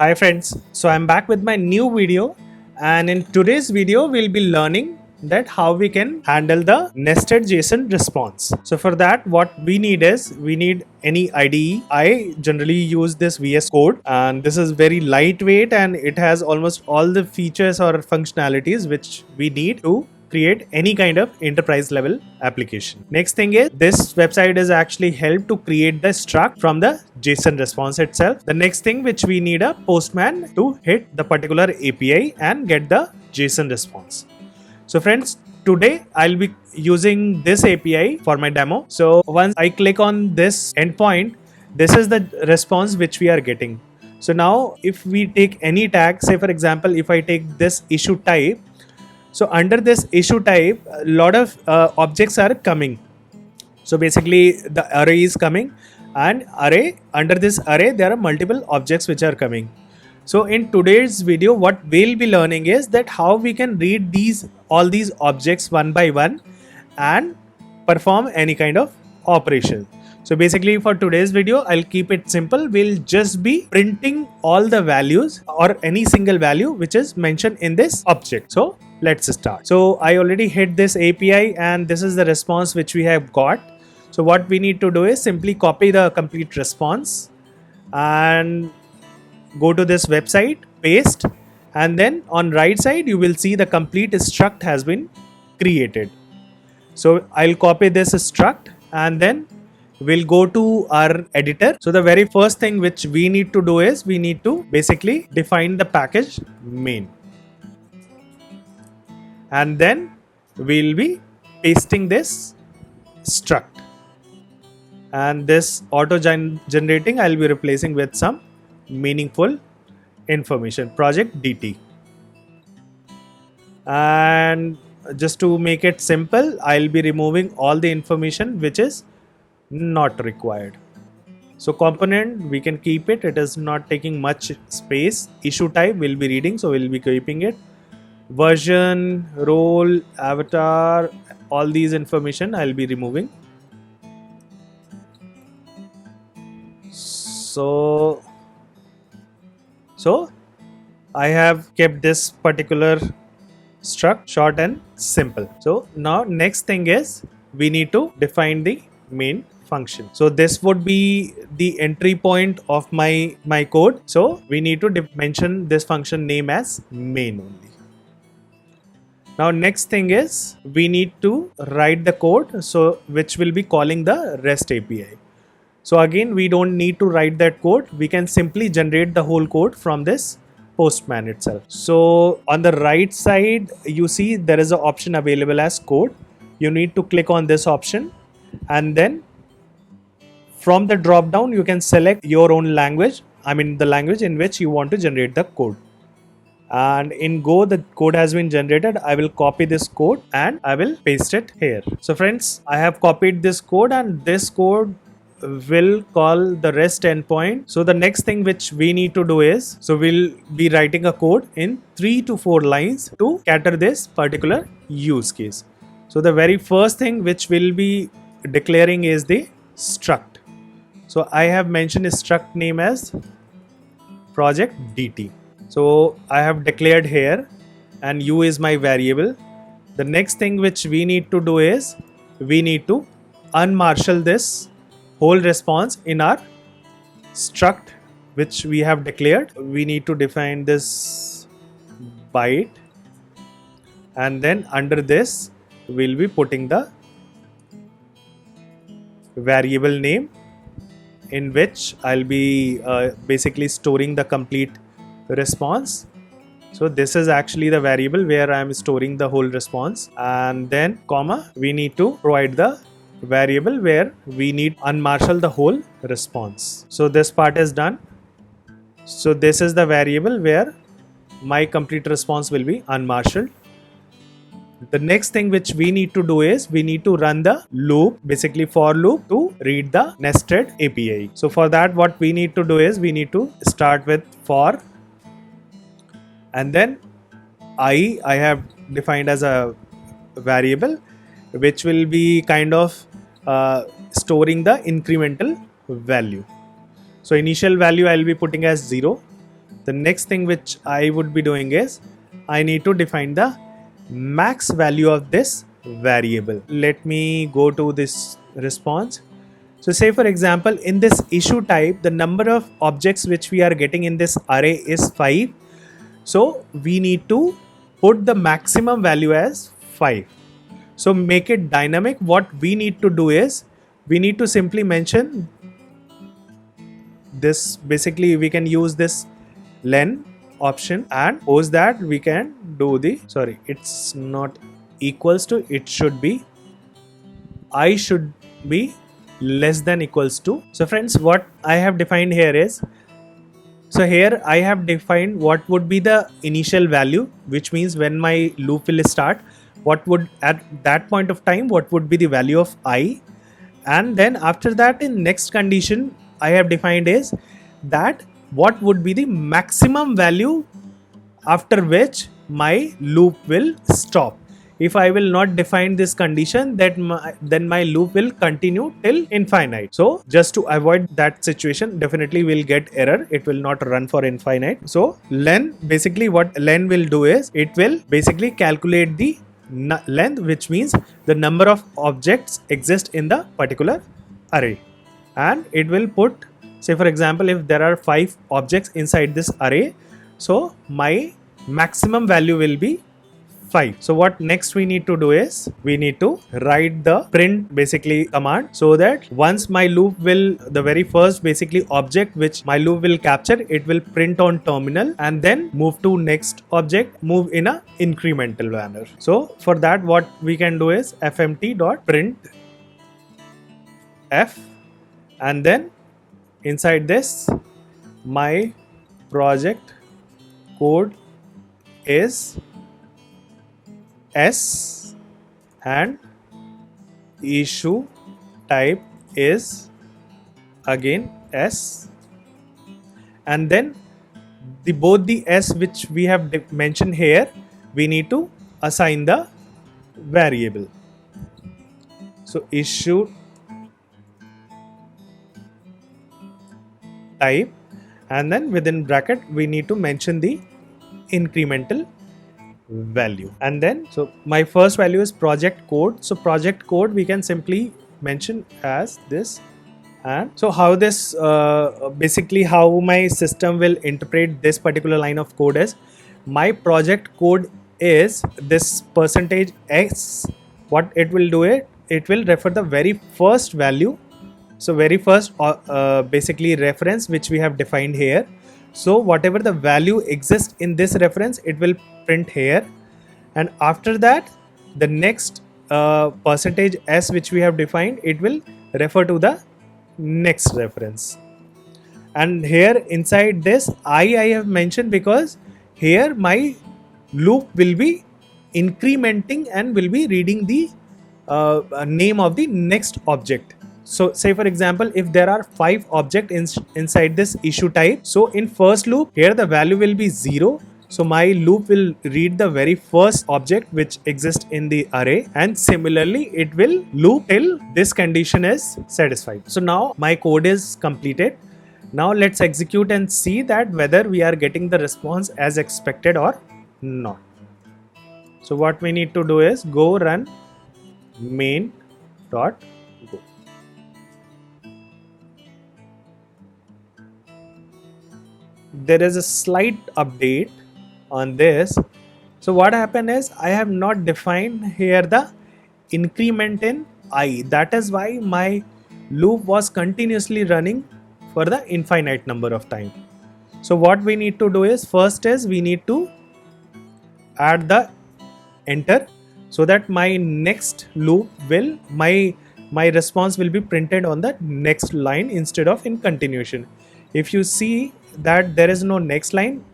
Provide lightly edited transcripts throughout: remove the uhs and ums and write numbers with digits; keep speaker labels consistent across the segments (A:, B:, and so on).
A: Hi friends, so I'm back with my new video, and in today's video we'll be learning that how we can handle the nested JSON response. So for that what we need is we need any IDE. I generally use this VS Code, and this is very lightweight and it has almost all the features or functionalities which we need to create any kind of enterprise level application. Next thing is this website is actually helped to create the struct from the JSON response itself. The next thing which we need a postman to hit the particular API and get the JSON response. So friends, today I'll be using this API for my demo. So once I click on this endpoint, this is the response which we are getting. So now if we take any tag, say for example, if I take this issue type, so under this issue type, a lot of objects are coming. So basically the array is coming, and array under this array there are multiple objects which are coming. So in today's video what we'll be learning is that how we can read all these objects one by one and perform any kind of operation. So basically for today's video I'll keep it simple. We'll just be printing all the values or any single value which is mentioned in this object. So let's start. So I already hit this API and this is the response which we have got. So what we need to do is simply copy the complete response and go to this website, paste, and then on right side you will see the complete struct has been created. So I'll copy this struct and then we'll go to our editor. So the very first thing which we need to do is we need to basically define the package main, and then we'll be pasting this struct, and this auto generating I'll be replacing with some meaningful information, project DT. And just to make it simple, I'll be removing all the information which is not required. So component we can keep it, it is not taking much space. Issue type we'll be reading, so we'll be keeping it. Version, role, avatar, all these information I'll be removing. So I have kept this particular struct short and simple. So now next thing is we need to define the main function. So this would be the entry point of my code. So we need to mention this function name as main only. Now next thing is we need to write the code, so which will be calling the REST API. So again we don't need to write that code, we can simply generate the whole code from this postman itself. So on the right side you see there is an option available as code. You need to click on this option, and then from the drop down you can select your own language, I mean the language in which you want to generate the code. And in Go the code has been generated. I will copy this code and I will paste it here. So friends, I have copied this code and this code will call the REST endpoint. So the next thing which we need to do is, so we'll be writing a code in 3 to 4 lines to cater this particular use case. So the very first thing which we'll be declaring is the struct. So I have mentioned a struct name as project DT. So I have declared here, and U is my variable. The next thing which we need to do is we need to unmarshal this whole response in our struct which we have declared. We need to define this byte, and then under this we'll be putting the variable name in which I'll be basically storing the complete response. So this is actually the variable where I am storing the whole response, and then comma we need to provide the variable where we need unmarshal the whole response. So this part is done. So this is the variable where my complete response will be unmarshaled. The next thing which we need to do is we need to run the loop, basically for loop, to read the nested API. So for that what we need to do is we need to start with for, and then I have defined as a variable which will be kind of storing the incremental value. So initial value I'll be putting as 0, the next thing which I would be doing is I need to define the max value of this variable. Let me go to this response. So say for example, in this issue type, the number of objects which we are getting in this array is 5. So we need to put the maximum value as 5. So make it dynamic. What we need to do is we need to simply mention this. Basically we can use this len option, and post that we can do the, sorry, it's not equals to, it should be I should be less than equals to. So friends, what I have defined here is, so here I have defined what would be the initial value, which means when my loop will start, what would at that point of time, what would be the value of I. And then after that, in next condition I have defined is that what would be the maximum value after which my loop will stop. If I will not define this condition, that then my loop will continue till infinite. So just to avoid that situation, definitely we'll get error. It will not run for infinite. So len, basically what len will do is it will basically calculate the length, which means the number of objects exist in the particular array, and it will put, say for example, if there are 5 objects inside this array, so my maximum value will be 5. So what next we need to do is we need to write the print basically command, so that once my loop will, the very first basically object which my loop will capture, it will print on terminal and then move to next object, move in a incremental manner. So for that what we can do is fmt.print f, and then inside this my project code is S and issue type is again S, and then both the S which we have mentioned here, we need to assign the variable. So issue type, and then within bracket we need to mention the incremental value. And then so my first value is project code. So project code we can simply mention as this. And so how this basically how my system will interpret this particular line of code is, my project code is this %s. What it will do, it will refer the very first value, so very first basically reference which we have defined here. So whatever the value exists in this reference, it will print here, and after that the next %s which we have defined, it will refer to the next reference. And here inside this I have mentioned because here my loop will be incrementing and will be reading the name of the next object. So say for example, if there are 5 objects inside this issue type, so in first loop here the value will be 0. So my loop will read the very first object which exists in the array, and similarly it will loop till this condition is satisfied. So now my code is completed. Now let's execute and see that whether we are getting the response as expected or not. So what we need to do is go run main.go. There is a slight update on this. So what happened is I have not defined here the increment in I. That is why my loop was continuously running for the infinite number of time. So what we need to do is, first is we need to add the enter, so that my next loop will, my response will be printed on the next line instead of in continuation. If you see that there is no next line,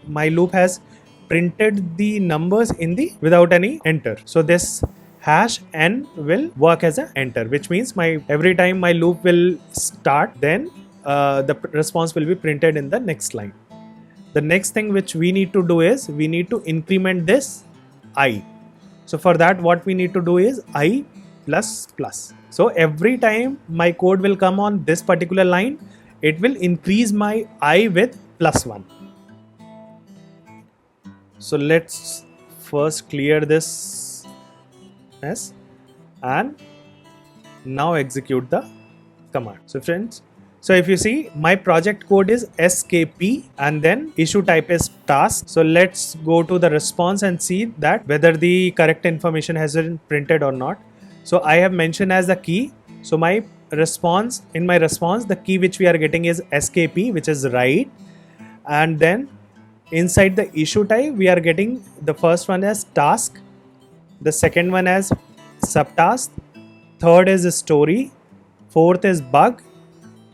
A: my loop has printed the numbers in the without any enter. So this hash n will work as a enter, which means every time my loop will start, then the response will be printed in the next line. The next thing which we need to do is we need to increment this I. So for that what we need to do is I plus plus. So every time my code will come on this particular line, it will increase my I with +1. So let's first clear this mess and now execute the command. So friends, so if you see, my project code is SKP and then issue type is task. So let's go to the response and see that whether the correct information has been printed or not. So I have mentioned as the key. So my response, in my response, the key which we are getting is SKP, which is write. And then inside the issue type, we are getting the first one as task, the second one as subtask, third is story, fourth is bug,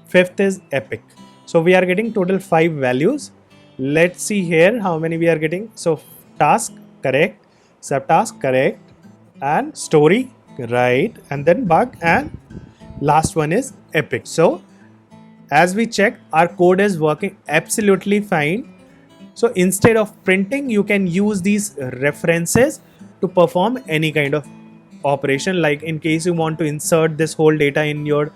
A: fifth is epic. So we are getting total 5 values. Let's see here how many we are getting. So task correct, subtask correct, and story right, and then bug, and last one is epic. So as we check, our code is working absolutely fine. So instead of printing, you can use these references to perform any kind of operation. Like in case you want to insert this whole data in your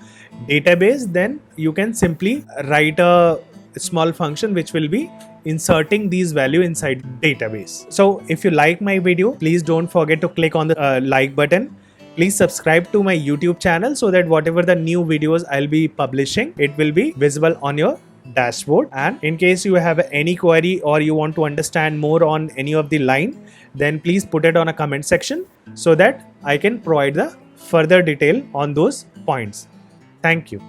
A: database, then you can simply write a small function which will be inserting these value inside database. So if you like my video, please don't forget to click on the like button. Please subscribe to my YouTube channel so that whatever the new videos I'll be publishing, it will be visible on your dashboard. And in case you have any query or you want to understand more on any of the line, then please put it on a comment section so that I can provide the further detail on those points. Thank you.